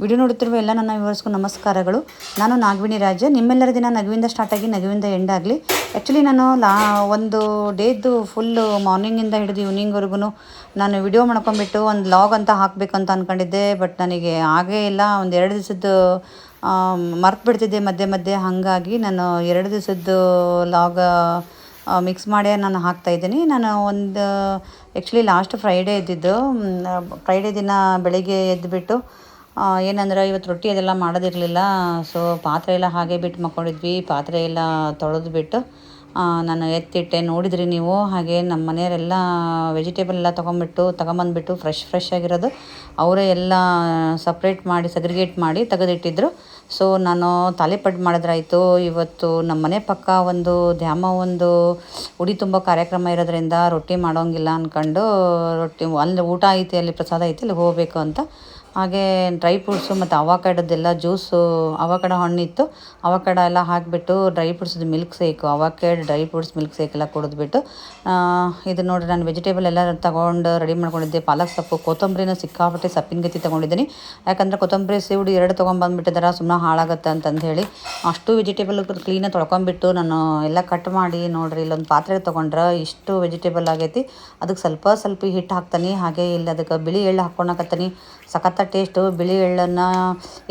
Video ನೋಡುತ್ತಿರುವ ಎಲ್ಲ ನನ್ನ ವ್ಯೂವರ್ಸ್ಗೂ ನಮಸ್ಕಾರಗಳು. ನಾನು ನಾಗವೇಣಿ ರಾಜ. ನಿಮ್ಮೆಲ್ಲರ ದಿನ ನಗುವಿಂದ ಸ್ಟಾರ್ಟ್ ಆಗಿ ನಗುವಿಂದ ಎಂಡ್ ಆಗಲಿ. ಆ್ಯಕ್ಚುಲಿ ನಾನು ಒಂದು ಡೇದ್ದು ಫುಲ್ಲು ಮಾರ್ನಿಂಗಿಂದ ಹಿಡಿದು ಈವ್ನಿಂಗ್ವರೆಗೂ ನಾನು ವಿಡಿಯೋ ಮಾಡ್ಕೊಂಬಿಟ್ಟು ಒಂದು ಲಾಗ್ ಅಂತ ಹಾಕಬೇಕು ಅಂತ ಅಂದ್ಕೊಂಡಿದ್ದೆ. ಬಟ್ ನನಗೆ ಆಗೇ ಇಲ್ಲ. ಒಂದು 2 ದಿವಸದ್ದು ಮರ್ತು ಬಿಡ್ತಿದ್ದೆ ಮಧ್ಯೆ ಮಧ್ಯೆ. ಹಾಗಾಗಿ ನಾನು 2 ದಿವಸದ್ದು ಲಾಗ ಮಿಕ್ಸ್ ಮಾಡೇ ನಾನು ಹಾಕ್ತಾಯಿದ್ದೀನಿ. ನಾನು ಒಂದು ಆ್ಯಕ್ಚುಲಿ ಲಾಸ್ಟ್ ಫ್ರೈಡೇ ಇದ್ದಿದ್ದು. ಫ್ರೈಡೇ ದಿನ ಬೆಳಿಗ್ಗೆ ಎದ್ದುಬಿಟ್ಟು ಏನಂದ್ರೆ ಇವತ್ತು ರೊಟ್ಟಿ ಅದೆಲ್ಲ ಮಾಡೋದಿರಲಿಲ್ಲ. ಸೊ ಪಾತ್ರೆ ಎಲ್ಲ ಹಾಗೆ ಬಿಟ್ಟು ಮಕ್ಕೊಂಡಿದ್ವಿ. ಪಾತ್ರೆ ಎಲ್ಲ ತೊಳೆದ್ಬಿಟ್ಟು ನಾನು ಎತ್ತಿಟ್ಟೆ. ನೋಡಿದ್ರಿ ನೀವು. ಹಾಗೆ ನಮ್ಮ ಮನೆಯವರೆಲ್ಲ ವೆಜಿಟೇಬಲ್ ಎಲ್ಲ ತೊಗೊಂಬಂದ್ಬಿಟ್ಟು ಫ್ರೆಶ್ ಆಗಿರೋದು ಅವರೇ ಎಲ್ಲ ಸಪ್ರೇಟ್ ಮಾಡಿ ಸಗ್ರಿಗೇಟ್ ಮಾಡಿ ತೆಗೆದಿಟ್ಟಿದ್ರು. ಸೊ ನಾನು ತಾಲಿಪಟ್ಟು ಮಾಡಿದ್ರಾಯಿತು. ಇವತ್ತು ನಮ್ಮ ಮನೆ ಪಕ್ಕ ಒಂದು ಒಂದು ಉಡಿ ತುಂಬ ಕಾರ್ಯಕ್ರಮ ಇರೋದ್ರಿಂದ ರೊಟ್ಟಿ ಮಾಡೋಂಗಿಲ್ಲ ಅಂದ್ಕೊಂಡು ಅಲ್ಲಿ ಊಟ ಐತಿ, ಅಲ್ಲಿ ಪ್ರಸಾದ ಐತಿ, ಅಲ್ಲಿ ಹೋಗಬೇಕು ಅಂತ ಹಾಗೆ ಡ್ರೈ ಫ್ರೂಟ್ಸು ಮತ್ತು ಅವಕಾಡೋದೆಲ್ಲ ಜ್ಯೂಸು, ಅವಕಾಡೋ ಹಣ್ಣಿತ್ತು, ಅವಕಾಡ ಎಲ್ಲ ಹಾಕಿಬಿಟ್ಟು ಡ್ರೈ ಫ್ರೂಟ್ಸ್ದು milkshake, dry fruits milkshake ಎಲ್ಲ ಕುಡಿದ್ಬಿಟ್ಟು ಇದು ನೋಡಿರಿ ನಾನು ವೆಜಿಟೇಬಲ್ ಎಲ್ಲ ತೊಗೊಂಡು ರೆಡಿ ಮಾಡ್ಕೊಂಡಿದ್ದೆ. ಪಾಲಕ್ ಸೊಪ್ಪು, ಕೊತ್ತಂಬರಿನ ಸಿಕ್ಕಾಪಟ್ಟೆ ಸೊಪ್ಪಿನ ಗತಿ ತೊಗೊಂಡಿದ್ದೀನಿ. ಯಾಕಂದರೆ ಕೊತ್ತಂಬರಿ ಸೀವುಡು 2 ತೊಗೊಂಬಂದ್ಬಿಟ್ಟಿದ್ದಾರೆ, ಸುಮ್ಮನೆ ಹಾಳಾಗುತ್ತೆ ಅಂತಂದು ಹೇಳಿ ಅಷ್ಟು ವೆಜಿಟೇಬಲ್ ಕ್ಲೀನಾಗಿ ತೊಳ್ಕೊಂಬಿಟ್ಟು ನಾನು ಎಲ್ಲ ಕಟ್ ಮಾಡಿ ನೋಡಿರಿ ಇಲ್ಲೊಂದು ಪಾತ್ರೆ ತೊಗೊಂಡ್ರೆ ಇಷ್ಟು ವೆಜಿಟೇಬಲ್ ಆಗೈತಿ. ಅದಕ್ಕೆ ಸ್ವಲ್ಪ ಹಿಟ್ಟು ಹಾಕ್ತಾನೆ. ಹಾಗೆ ಇಲ್ಲಿ ಅದಕ್ಕೆ ಬಿಳಿ ಎಳ್ಳು ಹಾಕ್ಕೊಳಕತ್ತೀನಿ. ಸಖತ್ತ ಟೇಸ್ಟು. ಬಿಳಿ ಎಳ್ಳನ್ನು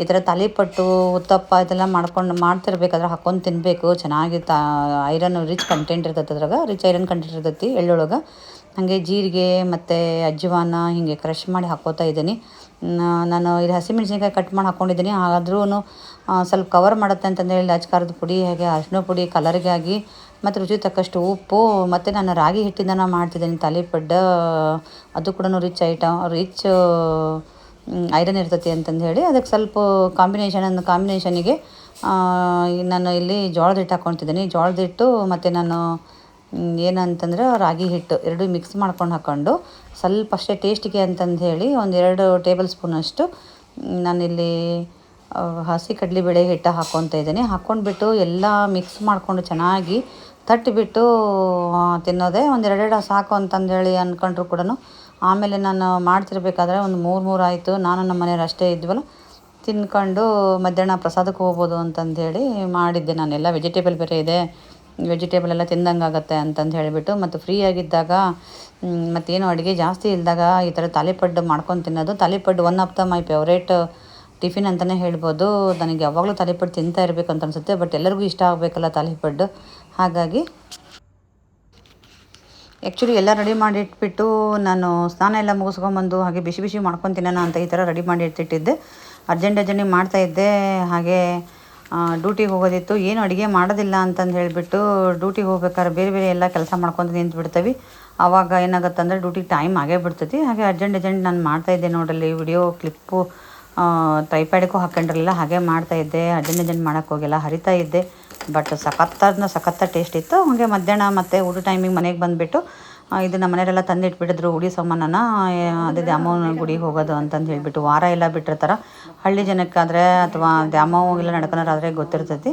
ಈ ಥರ ತಾಲಿಪಟ್ಟು, ಉತ್ತಪ್ಪ ಇದೆಲ್ಲ ಮಾಡ್ತಿರ್ಬೇಕಾದ್ರೆ ಹಾಕ್ಕೊಂಡು ತಿನ್ನಬೇಕು. ಚೆನ್ನಾಗಿ ಐರನ್ ರಿಚ್ ಕಂಟೆಂಟ್ ಇರ್ತೈತೆ, ಅದ್ರಾಗ ರಿಚ್ ಐರನ್ ಕಂಟೆಂಟ್ ಇರ್ತೈತಿ ಎಳ್ಳೊಳಗೆ. ಹಾಗೆ ಜೀರಿಗೆ ಮತ್ತು ಅಜ್ವಾನ ಹೀಗೆ ಕ್ರಷ್ ಮಾಡಿ ಹಾಕ್ಕೋತಾ ಇದ್ದೀನಿ. ನಾನು ಇದು ಹಸಿಮೆಣ್ಸಿನ್ಕಾಯಿ ಕಟ್ ಮಾಡಿ ಹಾಕ್ಕೊಂಡಿದ್ದೀನಿ. ಆದ್ರೂ ಸ್ವಲ್ಪ ಕವರ್ ಮಾಡುತ್ತೆ ಅಂತಂದೇಳಿ ಖಾರದ ಪುಡಿ, ಹಾಗೆ ಅರಿಶಿನ ಪುಡಿ ಕಲರಿಗಾಗಿ, ಮತ್ತು ರುಚಿ ತಕ್ಕಷ್ಟು ಉಪ್ಪು, ಮತ್ತು ನಾನು ರಾಗಿ ಹಿಟ್ಟಿಂದ ಮಾಡ್ತಿದ್ದೀನಿ ತಾಲಿಪಡ್ಡು. ಅದು ಕೂಡ ರಿಚ್ ಐರನ್ ಇರ್ತೈತಿ ಅಂತಂದು ಹೇಳಿ ಅದಕ್ಕೆ ಸ್ವಲ್ಪ ಕಾಂಬಿನೇಷನಿಗೆ ನಾನು ಇಲ್ಲಿ ಜೋಳದ ಹಿಟ್ಟು ಹಾಕ್ಕೊತಿದ್ದೀನಿ. ಜೋಳದ ಹಿಟ್ಟು ಮತ್ತು ನಾನು ಏನಂತಂದ್ರೆ ರಾಗಿ ಹಿಟ್ಟು 2 ಮಿಕ್ಸ್ ಮಾಡ್ಕೊಂಡು ಹಾಕ್ಕೊಂಡು ಸ್ವಲ್ಪ ಅಷ್ಟೇ ಟೇಸ್ಟಿಗೆ ಅಂತಂದು ಹೇಳಿ 1-2 ಟೇಬಲ್ ಸ್ಪೂನಷ್ಟು ನಾನಿಲ್ಲಿ ಹಸಿ ಕಡಲೆಬೇಳೆ ಹಿಟ್ಟು ಹಾಕ್ಕೊತಾ ಇದ್ದೀನಿ. ಹಾಕ್ಕೊಂಡ್ಬಿಟ್ಟು ಎಲ್ಲ ಮಿಕ್ಸ್ ಮಾಡಿಕೊಂಡು ಚೆನ್ನಾಗಿ ತಟ್ಟಿಬಿಟ್ಟು ತಿನ್ನೋದೇ. 1-2 ಸಾಕು ಅಂತಂದೇಳಿ ಅಂದ್ಕೊಂಡ್ರು ಕೂಡ ಆಮೇಲೆ ನಾನು ಮಾಡ್ತಿರ್ಬೇಕಾದ್ರೆ ಒಂದು 3 ಆಯಿತು. ನಾನು ನಮ್ಮ ಮನೆಯವ್ರು ಅಷ್ಟೇ ಇದ್ವಲ್ಲ, ತಿನ್ಕೊಂಡು ಮಧ್ಯಾಹ್ನ ಪ್ರಸಾದಕ್ಕೆ ಹೋಗ್ಬೋದು ಅಂತಂದೇಳಿ ಮಾಡಿದ್ದೆ. ನಾನೆಲ್ಲ ವೆಜಿಟೇಬಲ್ ಬೇರೆ ಇದೆ, ವೆಜಿಟೇಬಲ್ ಎಲ್ಲ ತಿಂದಂಗೆ ಆಗುತ್ತೆ ಅಂತಂದು ಹೇಳಿಬಿಟ್ಟು. ಮತ್ತು ಫ್ರೀ ಆಗಿದ್ದಾಗ ಮತ್ತೇನು ಅಡುಗೆ ಜಾಸ್ತಿ ಇಲ್ಲದಾಗ ಈ ಥರ ತಾಲಿಪಡ್ಡು ಮಾಡ್ಕೊಂಡು ತಿನ್ನೋದು. ತಾಲಿಪಡ್ಡು one of the my favourite tiffin ಅಂತಲೇ ಹೇಳ್ಬೋದು. ನನಗೆ ಯಾವಾಗಲೂ ತಾಲಿಪಡ್ಡು ತಿಂತಾ ಇರಬೇಕು ಅಂತ ಅನಿಸುತ್ತೆ. ಬಟ್ ಎಲ್ಲರಿಗೂ ಇಷ್ಟ ಆಗಬೇಕಲ್ಲ ತಾಲಿಪಡ್ಡು. ಹಾಗಾಗಿ ಆ್ಯಕ್ಚುಲಿ ಎಲ್ಲ ರೆಡಿ ಮಾಡಿ ಇಟ್ಬಿಟ್ಟು ನಾನು ಸ್ನಾನ ಎಲ್ಲ ಮುಗಿಸ್ಕೊಂಬಂದು ಹಾಗೆ ಬಿಸಿ ಮಾಡ್ಕೊಂಡು ತಿನ್ನೋಣ ಅಂತ ಈ ಥರ ರೆಡಿ ಮಾಡಿ ಇಟ್ಟಿದ್ದೆ. ಅರ್ಜೆಂಟ್ ಮಾಡ್ತಾಯಿದ್ದೆ. ಹಾಗೆ ಡ್ಯೂಟಿಗೆ ಹೋಗೋದಿತ್ತು. ಏನು ಅಡುಗೆ ಮಾಡೋದಿಲ್ಲ ಅಂತಂದು ಹೇಳಿಬಿಟ್ಟು ಡ್ಯೂಟಿಗೆ ಹೋಗ್ಬೇಕಾದ್ರೆ ಬೇರೆ ಎಲ್ಲ ಕೆಲಸ ಮಾಡ್ಕೊಂಡು ನಿಂತು ಆವಾಗ ಏನಾಗುತ್ತೆ ಅಂದರೆ ಡ್ಯೂಟಿಗೆ ಟೈಮ್ ಆಗೇ ಬಿಡ್ತೈತಿ. ಹಾಗೆ ಅರ್ಜೆಂಟ್ ನಾನು ಮಾಡ್ತಾಯಿದ್ದೆ. ನೋಡಲ್ಲಿ ವಿಡಿಯೋ ಕ್ಲಿಪ್ಪು ಟ್ರೈಪ್ಯಾಡಿಗೂ ಹಾಕ್ಕೊಂಡಿರಲಿಲ್ಲ, ಹಾಗೆ ಮಾಡ್ತಾಯಿದ್ದೆ. ಅರ್ಜೆಂಟ್ ಮಾಡೋಕ್ಕೆ ಹೋಗಿಲ್ಲ, ಹರಿತಾ ಇದ್ದೆ. ಬಟ್ ಸಖತ್ತ ಟೇಸ್ಟ್ ಇತ್ತು. ಹಾಗೆ ಮಧ್ಯಾಹ್ನ ಮತ್ತು ಊಟ ಟೈಮಿಗೆ ಮನೆಗೆ ಬಂದುಬಿಟ್ಟು ಇದು ನಮ್ಮ ಮನೆಯವರೆಲ್ಲ ತಂದಿಟ್ಬಿಟ್ಟಿದ್ರು ಉಡಿ ಸಾಮಾನನ್ನು. ಅದೇ ದ್ಯಾಮವ್ವನ ಗುಡಿಗೆ ಹೋಗೋದು ಅಂತಂದು ಹೇಳಿಬಿಟ್ಟು ವಾರ ಎಲ್ಲ ಬಿಟ್ಟಿರ್ತಾರೆ. ಹಳ್ಳಿ ಜನಕ್ಕಾದರೆ ಅಥವಾ ದ್ಯಾಮವ್ವಗೆಲ್ಲ ನಡ್ಕೊಳೋರಾದರೆ ಗೊತ್ತಿರ್ತೈತಿ.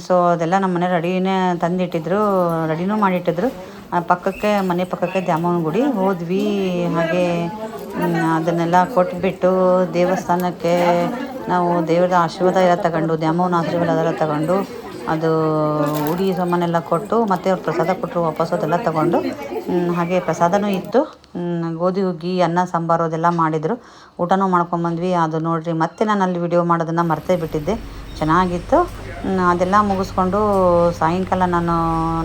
ಸೊ ಅದೆಲ್ಲ ನಮ್ಮ ಮನೆ ರೆಡಿನೂ ಮಾಡಿಟ್ಟಿದ್ರು. ಮನೆ ಪಕ್ಕಕ್ಕೆ ದ್ಯಾಮವ್ವನ ಗುಡಿ ಹೋದ್ವಿ. ಹಾಗೆ ಅದನ್ನೆಲ್ಲ ಕೊಟ್ಬಿಟ್ಟು ದೇವಸ್ಥಾನಕ್ಕೆ ನಾವು ದೇವರ ಆಶೀರ್ವಾದ ಎಲ್ಲ ತಗೊಂಡು, ದ್ಯಾಮವ್ವನ ಆಶೀರ್ವಾದ ಎಲ್ಲ ತಗೊಂಡು, ಅದು ಉಡಿ ಸಾಮಾನೆಲ್ಲ ಕೊಟ್ಟು ಮತ್ತು ಅವ್ರು ಪ್ರಸಾದ ಕೊಟ್ಟರು. ವಾಪಸ್ಸು ಅದೆಲ್ಲ ತಗೊಂಡು ಹಾಗೆ ಪ್ರಸಾದನೂ ಇತ್ತು. ಗೋಧಿ ಹುಗ್ಗಿ, ಅನ್ನ ಸಾಂಬಾರು ಅದೆಲ್ಲ ಮಾಡಿದರು. ಊಟನೂ ಮಾಡ್ಕೊಂಬಂದ್ವಿ. ಅದು ನೋಡಿರಿ ಮತ್ತೆ ನಾನು ಅಲ್ಲಿ ವಿಡಿಯೋ ಮಾಡೋದನ್ನು ಮರ್ತೇ ಬಿಟ್ಟಿದ್ದೆ. ಚೆನ್ನಾಗಿತ್ತು. ಅದೆಲ್ಲ ಮುಗಿಸ್ಕೊಂಡು ಸಾಯಂಕಾಲ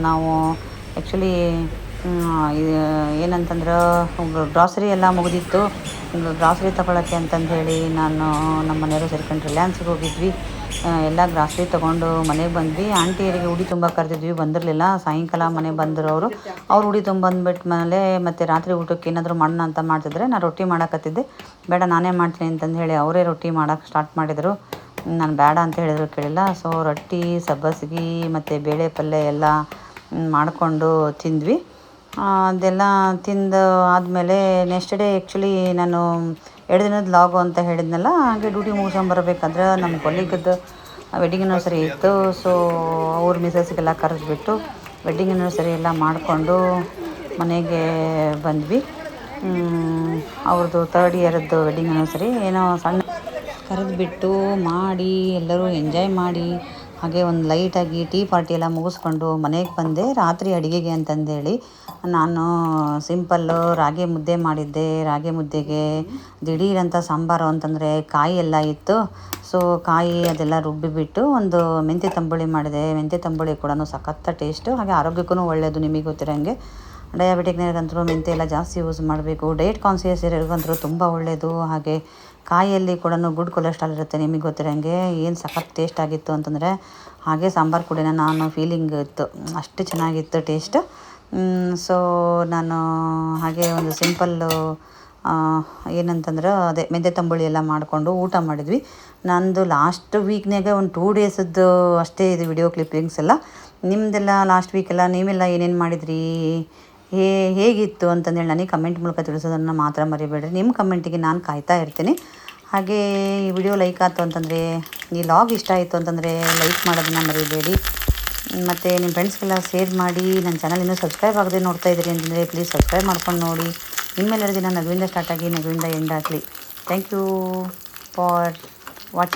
ನಾವು ಆ್ಯಕ್ಚುಲಿ ಏನಂತಂದ್ರೆ ಗ್ರಾಸರಿ ಎಲ್ಲ ಮುಗಿದಿತ್ತು. ಗ್ರಾಸರಿ ತೊಗೊಳಕ್ಕೆ ಅಂತಂದು ಹೇಳಿ ನಾನು ನಮ್ಮ ಮನೆಯವರು ಸೇರ್ಕೊಂಡು ರಿಲಯನ್ಸ್ಗೆ ಹೋಗಿದ್ವಿ. ಎಲ್ಲ ಗ್ರಾಸರಿ ತೊಗೊಂಡು ಮನೆಗೆ ಬಂದ್ವಿ. ಆಂಟಿಯರಿಗೆ ಉಡಿ ತುಂಬ ಕರೆದಿದ್ವಿ, ಬಂದಿರಲಿಲ್ಲ. ಸಾಯಂಕಾಲ ಮನೆಗೆ ಬಂದರು ಅವ್ರು ಉಡಿ ಬಂದುಬಿಟ್ಟ ಮೇಲೆ ಮತ್ತು ರಾತ್ರಿ ಊಟಕ್ಕೆ ಏನಾದರೂ ಮಾಡೋಣ ಅಂತ ಮಾಡ್ತಿದ್ರೆ ನಾನು ರೊಟ್ಟಿ ಮಾಡೋಕತ್ತಿದ್ದೆ. ಬೇಡ ನಾನೇ ಮಾಡ್ತೀನಿ ಅಂತಂದು ಹೇಳಿ ಅವರೇ ರೊಟ್ಟಿ ಮಾಡೋಕ್ಕೆ ಸ್ಟಾರ್ಟ್ ಮಾಡಿದರು. ನಾನು ಬೇಡ ಅಂತ ಹೇಳಿದ್ರು, ಕೇಳಿಲ್ಲ. ಸೊ ರೊಟ್ಟಿ, ಸಬ್ಬಸಿಗೆ ಮತ್ತು ಬೇಳೆ ಪಲ್ಯ ಎಲ್ಲ ಮಾಡಿಕೊಂಡು ತಿಂದ್ವಿ. ಅದೆಲ್ಲ ತಿಂದು ಆದಮೇಲೆ ನೆಕ್ಸ್ಟ್ ಡೇ ಆ್ಯಕ್ಚುಲಿ ನಾನು 2 ದಿನದ ಲಾಗು ಅಂತ ಹೇಳಿದ್ನಲ್ಲ. ಹಾಗೆ ಡ್ಯೂಟಿ ಮುಗಿಸ್ಕೊಂಬರ್ಬೇಕಾದ್ರೆ ನಮ್ಮ ಕೊಲ್ಲಿಗದ್ದು ವೆಡ್ಡಿಂಗ್ ಆ್ಯನಿವರ್ಸರಿ ಇತ್ತು. ಸೊ ಅವ್ರ ಮಿಸಸ್ಸಿಗೆಲ್ಲ ಕರೆದ್ಬಿಟ್ಟು ವೆಡ್ಡಿಂಗ್ ಆ್ಯನಿವರ್ಸರಿ ಎಲ್ಲ ಮಾಡಿಕೊಂಡು ಮನೆಗೆ ಬಂದ್ವಿ. ಅವ್ರದ್ದು 3rd ಇಯರದ್ದು ವೆಡ್ಡಿಂಗ್ ಆ್ಯನಿವರ್ಸರಿ. ಏನೋ ಸಣ್ಣ ಕರೆದುಬಿಟ್ಟು ಮಾಡಿ ಎಲ್ಲರೂ ಎಂಜಾಯ್ ಮಾಡಿ ಹಾಗೆ ಒಂದು ಲೈಟಾಗಿ ಟೀ ಪಾರ್ಟಿ ಎಲ್ಲ ಮುಗಿಸ್ಕೊಂಡು ಮನೆಗೆ ಬಂದೆ. ರಾತ್ರಿ ಅಡುಗೆಗೆ ಅಂತಂದೇಳಿ ನಾನು ಸಿಂಪಲ್ಲು ರಾಗಿ ಮುದ್ದೆ ಮಾಡಿದ್ದೆ. ರಾಗಿ ಮುದ್ದೆಗೆ ದಿಢೀರಂಥ ಸಾಂಬಾರು ಅಂತಂದರೆ ಕಾಯಿ ಎಲ್ಲ ಇತ್ತು. ಸೊ ಕಾಯಿ ಅದೆಲ್ಲ ರುಬ್ಬಿಬಿಟ್ಟು ಒಂದು ಮೆಂತ್ಯ ತಂಬುಳಿ ಮಾಡಿದೆ. ಮೆಂತ್ಯ ತಂಬುಳಿ ಕೂಡ ಸಖತ್ತ ಟೇಸ್ಟು, ಹಾಗೆ ಆರೋಗ್ಯಕ್ಕೂ ಒಳ್ಳೆಯದು. ನಿಮಗೆ ಗೊತ್ತಿರೋಂಗೆ ಡಯಾಬಿಟಿಕ್ನವ್ರಿಗಂತೂ ಮೆಂತ್ಯ ಎಲ್ಲ ಜಾಸ್ತಿ ಯೂಸ್ ಮಾಡಬೇಕು. ಡಯಟ್ ಕಾನ್ಸಿಯಸ್ ಇರೋರಿಗಂತೂ ತುಂಬ ಒಳ್ಳೆಯದು. ಹಾಗೆ ಕಾಯಲ್ಲಿ ಕೂಡ ಗುಡ್ ಕೊಲೆಸ್ಟ್ರಾಲ್ ಇರುತ್ತೆ. ನಿಮಗೆ ಗೊತ್ತಿರೋಂಗೆ ಏನು ಸಖತ್ ಟೇಸ್ಟ್ ಆಗಿತ್ತು ಅಂತಂದರೆ ಹಾಗೆ ಸಾಂಬಾರು ಕೂಡ ನಾನು ಫೀಲಿಂಗ್ ಇತ್ತು, ಅಷ್ಟು ಚೆನ್ನಾಗಿತ್ತು ಟೇಸ್ಟ್. ಸೊ ನಾನು ಹಾಗೆ ಒಂದು ಸಿಂಪಲ್ಲು ಏನಂತಂದ್ರೆ ಅದೇ ಮೆಂತ್ಯ ತಂಬುಳಿ ಎಲ್ಲ ಮಾಡಿಕೊಂಡು ಊಟ ಮಾಡಿದ್ವಿ. ನಂದು ಲಾಸ್ಟ್ ವೀಕ್ನಾಗೆ ಒಂದು 2 ಡೇಸದ್ದು ಅಷ್ಟೇ ಇದು ವಿಡಿಯೋ ಕ್ಲಿಪ್ಪಿಂಗ್ಸ್ ಎಲ್ಲ. ನಿಮ್ಮದೆಲ್ಲ ಲಾಸ್ಟ್ ವೀಕೆಲ್ಲ ನೀವೆಲ್ಲ ಏನೇನು ಮಾಡಿದ್ರಿ, ಹೇಗಿತ್ತು ಅಂತಂದೇಳಿ ನನಗೆ ಕಮೆಂಟ್ ಮೂಲಕ ತಿಳಿಸೋದನ್ನು ಮಾತ್ರ ಮರಿಬೇಡ್ರಿ. ನಿಮ್ಮ ಕಮೆಂಟಿಗೆ ನಾನು ಕಾಯ್ತಾ ಇರ್ತೀನಿ. ಹಾಗೆ ಈ ವಿಡಿಯೋ ಲೈಕ್ ಆಯಿತು ಅಂತಂದರೆ, ಈ ಲಾಗ್ ಇಷ್ಟ ಆಯಿತು ಅಂತಂದರೆ ಲೈಕ್ ಮಾಡೋದನ್ನು ಮರಿಬೇಡಿ. ಮತ್ತು ನಿಮ್ಮ ಫ್ರೆಂಡ್ಸ್ಗೆಲ್ಲ ಶೇರ್ ಮಾಡಿ. ನನ್ನ ಚಾನಲ್ ಇನ್ನೂ ಸಬ್ಸ್ಕ್ರೈಬ್ ಆಗದೆ ನೋಡ್ತಾ ಇದ್ದೀರಿ ಅಂತಂದರೆ ಪ್ಲೀಸ್ ಸಬ್ಸ್ಕ್ರೈಬ್ ಮಾಡ್ಕೊಂಡು ನೋಡಿ. ನಿಮ್ಮೆಲ್ಲರ ದಿನ ನಗುವಿಂದ ಸ್ಟಾರ್ಟ್ ಆಗಿ ನಗುವಿಂದ ಎಂಡ್ ಆಗಲಿ. Thank you for watching.